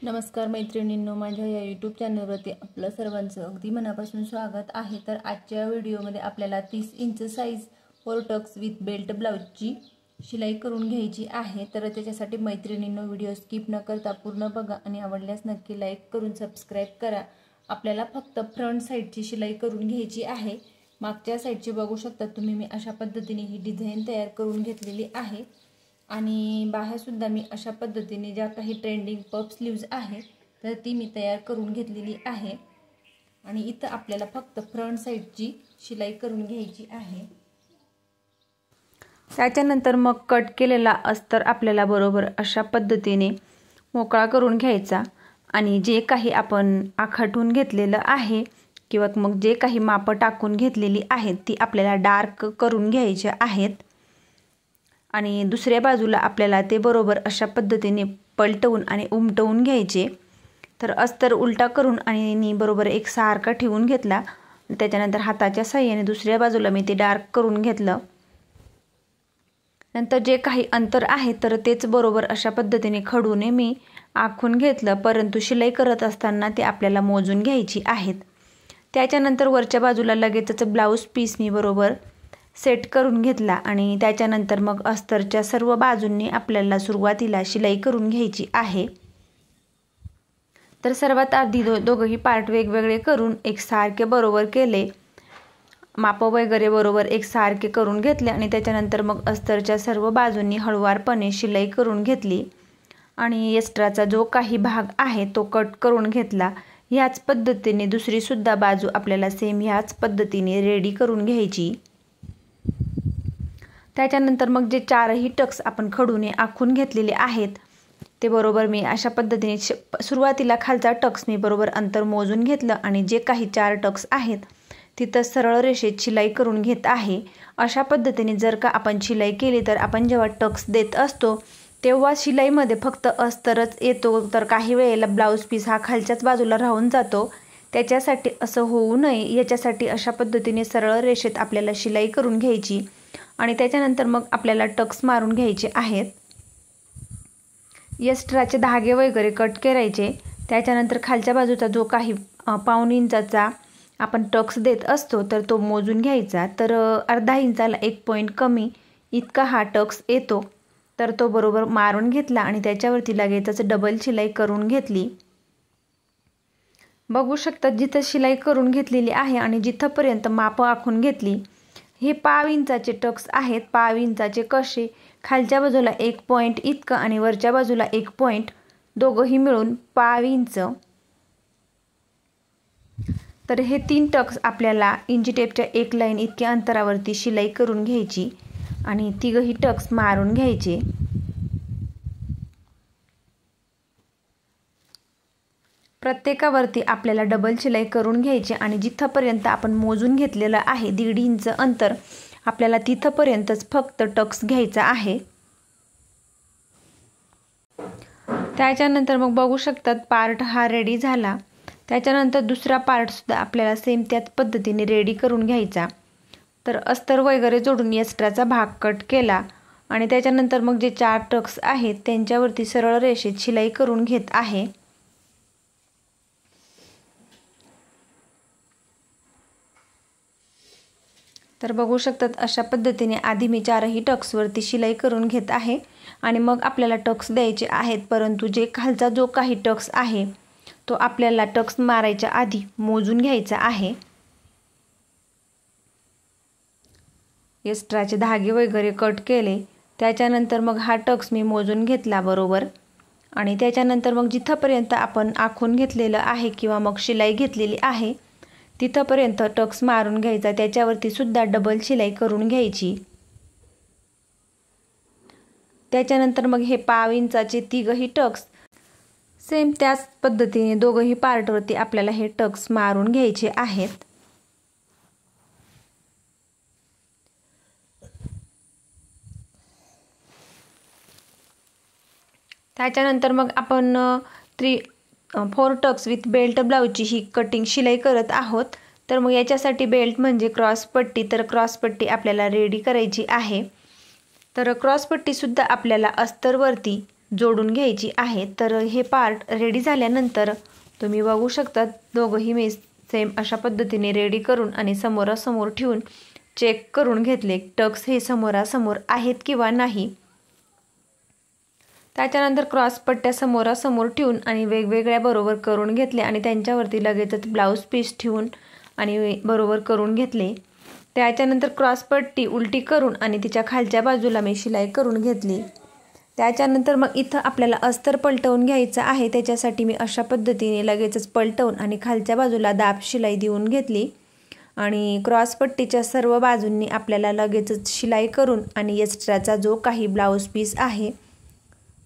नमस्कार मैत्रिणींनो, माझ्या या यूट्यूब चॅनलवरती आपलं सर्वांचं अगदी मनापासून स्वागत आहे। तर आजच्या व्हिडिओमध्ये आपल्याला 30 inch size 4 tucks with belt ब्लाउजची शिलाई करून घ्यायची आहे। तर त्याच्यासाठी मैत्रिणींनो व्हिडिओ स्किप न करता पूर्ण बघा आणि आवडल्यास नक्की लाईक करून सबस्क्राइब करा। आपल्याला फक्त फ्रंट साइडची शिलाई करून घ्यायची आहे। मागच्या साइडची बघू शकता तुम्ही, मी अशा पद्धतीने ही डिझाइन तयार करून घेतलेली आहे आणि बाहेर सुद्धा मी अशा पद्धतीने ज्या काही ट्रेंडिंग पफ स्लीव्ज आहे तर ती मी तयार करून घेतलेली आहे। आणि इथं आपल्याला फक्त फ्रंट साइडची शिलाई करून घ्यायची आहे। त्याच्यानंतर मग कट केलेला अस्तर आपल्याला बरोबर अशा पद्धतीने मोकळा करून घ्यायचा आणि जे काही आपण आखटून घेतलेलं आहे किंवा मग जे काही माप टाकून घेतलेली आहेत ती आपल्याला डार्क करून घ्यायची आहेत। आणि दुसऱ्या बाजूला आपल्याला ते बरोबर अशा पद्धतीने पलटवून आणि उमटवून घ्यायचे। तर अस्तर उलटा करून आणि बरोबर एक सारखा ठेवून घेतला। त्याच्यानंतर हाताच्या साहाय्याने दुसऱ्या बाजूला मी ते डार्क करून घेतलं। नंतर जे काही अंतर आहे तर तेच बरोबर अशा पद्धतीने खडूने मी आखून घेतलं, परंतु शिलाई करत असताना ते आपल्याला मोजून घ्यायची आहेत। त्याच्यानंतर वरच्या बाजूला लगेचच ब्लाउज पीस मी बरोबर सेट करून घेतला आणि त्याच्यानंतर मग अस्तरच्या सर्व बाजूंनी आपल्याला सुरुवातीला शिलाई करून घ्यायची आहे। तर सर्वात आधी दोघंही पार्ट वेगवेगळे करून एकसारखे बरोबर केले, माप वगैरे बरोबर एकसारखे करून घेतले आणि त्याच्यानंतर मग अस्तरच्या सर्व बाजूंनी हळूवारपणे शिलाई करून घेतली आणि एक्स्ट्राचा जो काही भाग आहे तो कट करून घेतला। ह्याच पद्धतीने दुसरी सुद्धा बाजू आपल्याला सेम ह्याच पद्धतीने रेडी करून घ्यायची। त्याच्यानंतर मग जे चारही टक्स आपण खडूने आखून घेतलेले आहेत ते बरोबर मी अशा पद्धतीने सुरुवातीला खालचा टक्स मी बरोबर अंतर मोजून घेतलं आणि जे काही 4 टक्स आहेत तिथं सरळ रेषेत शिलाई करून घेत आहे। अशा पद्धतीने जर का आपण शिलाई केली तर आपण जेव्हा टक्स देत असतो तेव्हा शिलाईमध्ये फक्त अस्तरच येतो, तर काही वेळेला ब्लाउज पीस हा खालच्याच बाजूला राहून जातो। त्याच्यासाठी असं होऊ नये याच्यासाठी अशा पद्धतीने सरळ रेषेत आपल्याला शिलाई करून घ्यायची आणि त्याच्यानंतर मग आपल्याला टक्स मारून घ्यायचे आहेत। एक्स्ट्राचे धागे वगैरे कट करायचे। त्याच्यानंतर खालच्या बाजूचा जो काही पाऊण इंचाचा आपण टक्स देत असतो तर तो मोजून घ्यायचा। तर अर्धा इंचाला 1 पॉइंट कमी इतका हा टक्स येतो, तर तो बरोबर मारून घेतला आणि त्याच्यावरती लगेचच डबल शिलाई करून घेतली। बघू शकता जिथं शिलाई करून घेतलेली आहे आणि जिथपर्यंत माप आखून घेतली हे पाव इंचाचे टक्स आहेत। पाव इंचाचे कसे, खालच्या बाजूला 1 पॉइंट इतकं आणि वरच्या बाजूला 1 पॉइंट, दोघंही मिळून पाव इंच। तर हे 3 टक्स आपल्याला इंची टेपच्या 1 लाईन इतक्या अंतरावरती शिलाई करून घ्यायची आणि तिघही टक्स मारून घ्यायचे। प्रत्येकावरती आपल्याला डबल शिलाई करून घ्यायची आणि जिथपर्यंत आपण मोजून घेतलेलं आहे 1.5 इंच अंतर आपल्याला तिथपर्यंतच फक्त टक्स घ्यायचा आहे। त्याच्यानंतर मग बघू शकतात पार्ट हा रेडी झाला। त्याच्यानंतर दुसरा पार्ट सुद्धा आपल्याला सेम त्याच पद्धतीने रेडी करून घ्यायचा। तर अस्तर वगैरे जोडून एक्स्ट्राचा भाग कट केला आणि त्याच्यानंतर मग जे 4 टक्स आहेत त्यांच्यावरती सरळ रेषेत शिलाई करून घेत आहे। तर बघू शकतात अशा पद्धतीने आधी मी 4ही टक्सवरती शिलाई करून घेत आहे आणि मग आपल्याला टक्स द्यायचे आहेत, परंतु जे खालचा जो काही टक्स आहे तो आपल्याला टक्स मारायच्या आधी मोजून घ्यायचा आहे। एक्स्ट्राचे धागे वगैरे कट केले। त्याच्यानंतर मग हा टक्स मी मोजून घेतला बरोबर आणि त्याच्यानंतर मग जिथपर्यंत आपण आखून घेतलेलं आहे किंवा मग शिलाई घेतलेली आहे तिथपर्यंत टक्स मारून घ्यायचा। त्याच्यावरती सुद्धा डबल शिलाई करून घ्यायची। त्याच्यानंतर मग हे पाव इंचाचे तिघही टक्स सेम त्याच पद्धतीने दोघंही पार्टवरती आपल्याला हे टक्स मारून घ्यायचे आहेत। त्याच्यानंतर मग आपण 4 टक्स विथ बेल्ट ब्लाउजची ही कटिंग शिलाई करत आहोत। तर मग याच्यासाठी बेल्ट म्हणजे क्रॉस पट्टी, तर क्रॉस पट्टी आपल्याला रेडी करायची आहे। तर क्रॉस पट्टी सुद्धा आपल्याला अस्तरवरती जोडून घ्यायची आहे। तर हे पार्ट रेडी झाल्यानंतर तुम्ही बघू शकता दोघंही मी सेम अशा पद्धतीने रेडी करून आणि समोरासमोर ठेवून चेक करून घेतले टक्स हे समोरासमोर आहेत किंवा नाही। त्याच्यानंतर क्रॉस पट्ट्या समोरासमोर ठेवून आणि वेगवेगळ्या बरोबर करून घेतले आणि त्यांच्यावरती लगेचच ब्लाऊज पीस ठेवून आणि बरोबर करून घेतले। त्याच्यानंतर क्रॉस पट्टी उलटी करून आणि तिच्या खालच्या बाजूला मी शिलाई करून घेतली। त्याच्यानंतर मग इथं आपल्याला अस्तर पलटवून घ्यायचं आहे, त्याच्यासाठी मी अशा पद्धतीने लगेचच पलटवून आणि खालच्या बाजूला दाब शिलाई देऊन घेतली आणि क्रॉस पट्टीच्या सर्व बाजूंनी आपल्याला लगेचच शिलाई करून आणि एक्स्ट्राचा जो काही ब्लाऊज पीस आहे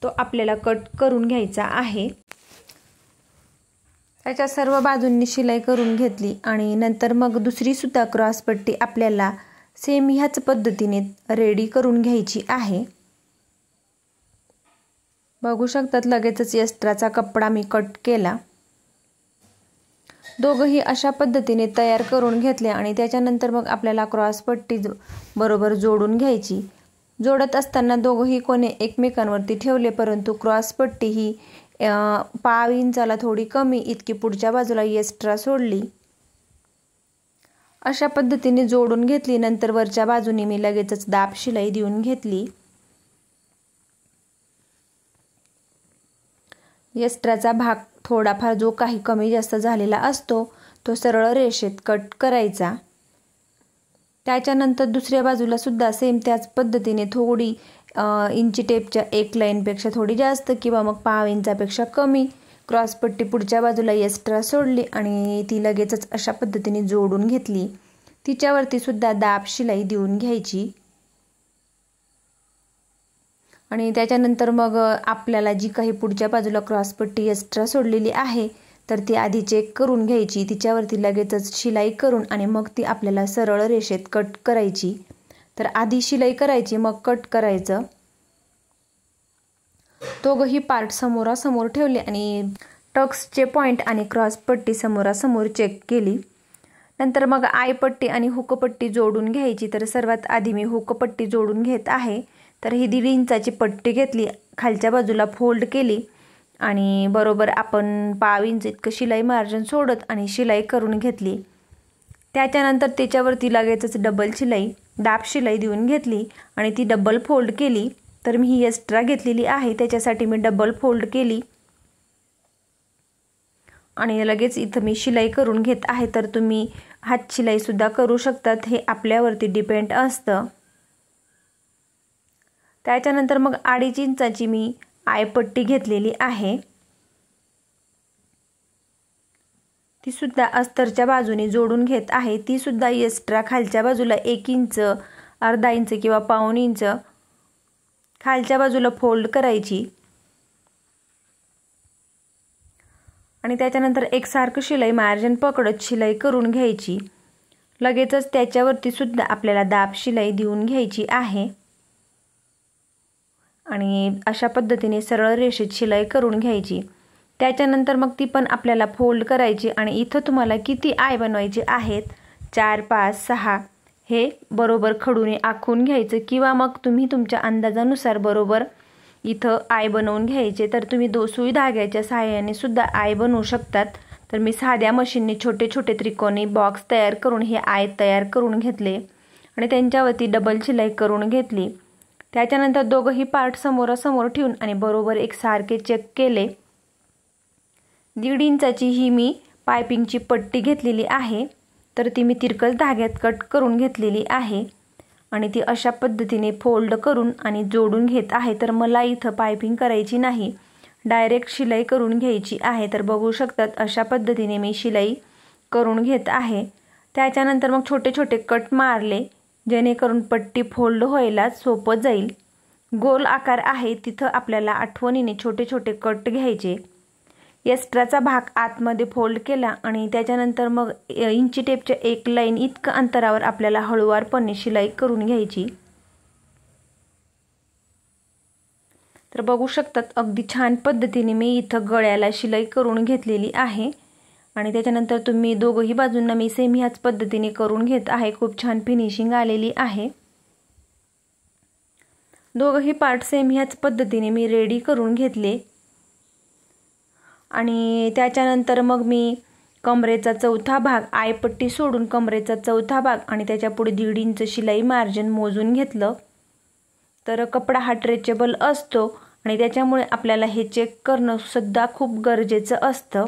तो आपल्याला कट करून घ्यायचा आहे। त्याच्या सर्व बाजूंनी शिलाई करून घेतली आणि नंतर मग दुसरी सुद्धा क्रॉस पट्टी आपल्याला सेम ह्याच पद्धतीने रेडी करून घ्यायची आहे। बघू शकतात लगेचच एक्स्ट्राचा कपडा मी कट केला। दोघंही अशा पद्धतीने तयार करून घेतले आणि त्याच्यानंतर मग आपल्याला क्रॉस पट्टी बरोबर जोडून घ्यायची। जोडत असताना दोघंही कोणे एकमेकांवरती ठेवले, परंतु क्रॉस पट्टी ही 5 इंचाला थोडी कमी इतकी पुढच्या बाजूला एक्स्ट्रा सोडली। अशा पद्धतीने जोडून घेतली। नंतर वरच्या बाजूने मी लगेचच दाब शिलाई देऊन घेतली। एक्स्ट्राचा भाग थोडाफार जो काही कमी जास्त झालेला असतो तो सरळ रेषेत कट करायचा। त्याच्यानंतर दुसऱ्या बाजूला सुद्धा सेम त्याच पद्धतीने थोडी इंची टेपच्या एक लाईनपेक्षा थोडी जास्त किंवा मग 5 इंचापेक्षा कमी क्रॉस पट्टी पुढच्या बाजूला एक्स्ट्रा सोडली आणि ती लगेचच अशा पद्धतीने जोडून घेतली। तिच्यावरती सुद्धा दाब शिलाई देऊन घ्यायची आणि त्याच्यानंतर मग आपल्याला जी काही पुढच्या बाजूला क्रॉस पट्टी एक्स्ट्रा सोडलेली आहे तर ती आधी चेक करून घ्यायची, तिच्यावरती लगेचच शिलाई करून आणि मग ती आपल्याला सरळ रेषेत कट करायची। तर आधी शिलाई करायची मग कट करायचं। दोघंही पार्ट समोरासमोर ठेवले आणि टक्सचे पॉइंट आणि क्रॉस पट्टी समोरासमोर चेक केली। नंतर मग आयपट्टी आणि हुकपट्टी जोडून घ्यायची। तर सर्वात आधी मी हुकपट्टी जोडून घेत आहे। तर ही 1.5 इंचाची पट्टी घेतली, खालच्या बाजूला फोल्ड केली आणि बरोबर आपण 5 इंच इतकं शिलाई मार्जिन सोडत आणि शिलाई करून घेतली। त्याच्यानंतर त्याच्यावरती लगेचच डबल शिलाई दाब शिलाई देऊन घेतली आणि ती डबल फोल्ड केली। तर मी ही एक्स्ट्रा घेतलेली आहे त्याच्यासाठी मी डबल फोल्ड केली आणि लगेच इथं मी शिलाई करून घेत आहे। तर तुम्ही हात शिलाई सुद्धा करू शकतात, हे आपल्यावरती डिपेंड असतं। त्याच्यानंतर मग 2.5 इंचाची मी आयपट्टी घेतलेली आहे, ती सुद्धा अस्तरच्या बाजूने जोडून घेत आहे। ती सुद्धा एक्स्ट्रा खालच्या बाजूला 1 इंच, अर्धा इंच किंवा पाऊण इंच खालच्या बाजूला फोल्ड करायची आणि त्याच्यानंतर एकसारखं शिलाई मार्जिन पकडत शिलाई करून घ्यायची। लगेचच त्याच्यावरती सुद्धा आपल्याला दाब शिलाई देऊन घ्यायची आहे आणि अशा पद्धतीने सरळ रेषेत शिलाई करून घ्यायची। त्याच्यानंतर मग ती पण आपल्याला फोल्ड करायची आणि इथं तुम्हाला किती आय बनवायचे आहेत 4, 5, 6 हे बरोबर खडूने आखून घ्यायचं किंवा मग तुम्ही तुमच्या अंदाजानुसार बरोबर इथं आय बनवून घ्यायचे। तर तुम्ही सुई धाग्याच्या सहाय्याने सुद्धा आय बनवू शकतात। तर मी साध्या मशीनने छोटे छोटे त्रिकोणी बॉक्स तयार करून हे आय तयार करून घेतले आणि त्यांच्यावरती डबल शिलाई करून घेतली। त्याच्यानंतर दोघंही पार्ट समोरासमोर ठेवून आणि बरोबर एकसारखे चेक केले। 1.5 इंचाची ही मी पायपिंगची पट्टी घेतलेली आहे, तर ती मी तिरकस धाग्यात कट करून घेतलेली आहे आणि ती अशा पद्धतीने फोल्ड करून आणि जोडून घेत आहे। तर मला इथं पायपिंग करायची नाही, डायरेक्ट शिलाई करून घ्यायची आहे। तर बघू शकतात अशा पद्धतीने मी शिलाई करून घेत आहे। त्याच्यानंतर मग छोटे छोटे कट मारले जेणेकरून पट्टी फोल्ड व्हायला सोपं जाईल। गोल आकार आहे तिथं आपल्याला आठवणीने छोटे छोटे कट घ्यायचे। एक्स्ट्राचा भाग आतमध्ये फोल्ड केला आणि त्याच्यानंतर मग इंची टेपच्या 1 लाईन इतकं अंतरावर आपल्याला हळूवारपणे शिलाई करून घ्यायची। तर बघू शकतात अगदी छान पद्धतीने मी इथं गळ्याला शिलाई करून घेतलेली आहे आणि त्याच्यानंतर तुम्ही दोघंही बाजूंना मी सेम ह्याच पद्धतीने करून घेत आहे। खूप छान फिनिशिंग आलेली आहे। दोघंही पार्ट सेम ह्याच पद्धतीने मी रेडी करून घेतले आणि त्याच्यानंतर मग मी कमरेचा चौथा भाग आयपट्टी सोडून कमरेचा चौथा भाग आणि त्याच्या पुढे 1.5 इंच शिलाई मार्जिन मोजून घेतलं। तर कपडा हा स्ट्रेचेबल असतो आणि त्याच्यामुळे आपल्याला हे चेक करणं सुद्धा खूप गरजेचं असतं।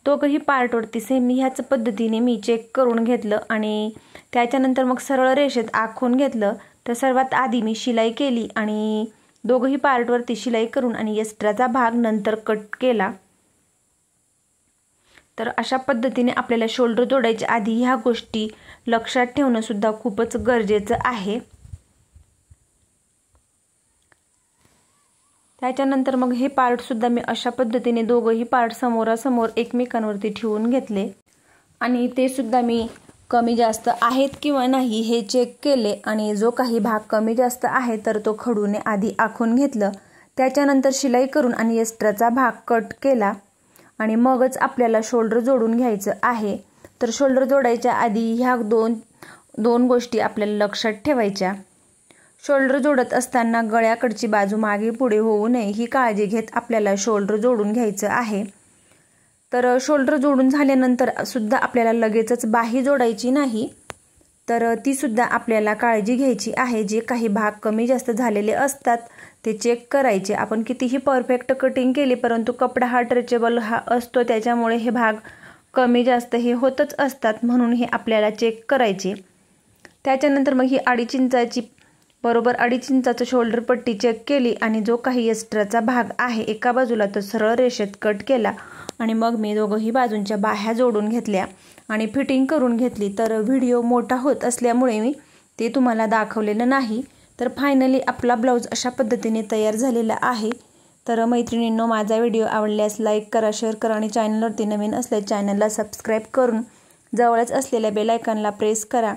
दोघंही पार्टवरती सेम ह्याच पद्धतीने मी चेक करून घेतलं आणि त्याच्यानंतर मग सरळ रेषेत आखून घेतलं। तर सर्वात आधी मी शिलाई केली आणि दोघंही पार्टवरती शिलाई करून आणि एक्स्ट्राचा भाग नंतर कट केला। तर अशा पद्धतीने आपल्याला शोल्डर जोडायच्या आधी ह्या गोष्टी लक्षात ठेवणं सुद्धा खूपच गरजेचं आहे। त्याच्यानंतर मग हे पार्ट सुद्धा मी अशा पद्धतीने दोघंही पार्ट समोरासमोर एकमेकांवरती ठेवून घेतले आणि ते सुद्धा मी कमी जास्त आहेत किंवा नाही हे चेक केले आणि जो काही भाग कमी जास्त आहे तर तो खडूने आधी आखून घेतलं। त्याच्यानंतर शिलाई करून आणि एक्स्ट्राचा भाग कट केला आणि मगच आपल्याला शोल्डर जोडून घ्यायचं आहे। तर शोल्डर जोडायच्या आधी ह्या दोन गोष्टी आपल्याला लक्षात ठेवायच्या। शोल्डर जोडत असताना गळ्याकडची बाजू मागे पुढे होऊ नये ही काळजी घेत आपल्याला शोल्डर जोडून घ्यायचं आहे। तर शोल्डर जोडून झाल्यानंतर सुद्धा आपल्याला लगेचच बाही जोडायची नाही, तर ती सुद्धा आपल्याला काळजी घ्यायची आहे। जे काही भाग कमी जास्त झालेले असतात ते चेक करायचे। आपण कितीही परफेक्ट कटिंग केली परंतु कपडा हा स्ट्रेचेबल हा असतो, त्याच्यामुळे हे भाग कमी जास्त हे होतच असतात, म्हणून हे आपल्याला चेक करायचे। त्याच्यानंतर मग ही 2.5 इंचाची बरोबर 2.5 इंचाचं शोल्डर पट्टी चेक केली आणि जो काही एक्स्ट्राचा भाग आहे एका बाजूला तो सरळ रेषेत कट केला आणि मग मी दोघंही बाजूंच्या बाह्या जोडून घेतल्या आणि फिटिंग करून घेतली। तर व्हिडिओ मोठा होत असल्यामुळे मी ते तुम्हाला दाखवलेलं नाही। तर फायनली आपला ब्लाऊज अशा पद्धतीने तयार झालेला आहे। तर मैत्रिणींनो, माझा व्हिडिओ आवडल्यास लाईक करा, शेअर करा आणि चॅनलवरती नवीन असल्यास चॅनलला सबस्क्राईब करून जवळच असलेल्या बेल आयकॉनला प्रेस करा,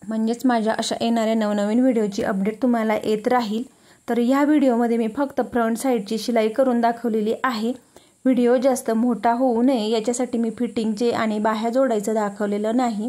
म्हणजेच माझ्या अशा येणाऱ्या नवनवीन व्हिडिओची अपडेट तुम्हाला येत राहील। तर ह्या व्हिडिओमध्ये मी फक्त फ्रंट साईडची शिलाई करून दाखवलेली आहे। व्हिडिओ जास्त मोठा होऊ नये याच्यासाठी मी फिटिंगचे आणि बाह्या जोडायचं दाखवलेलं नाही।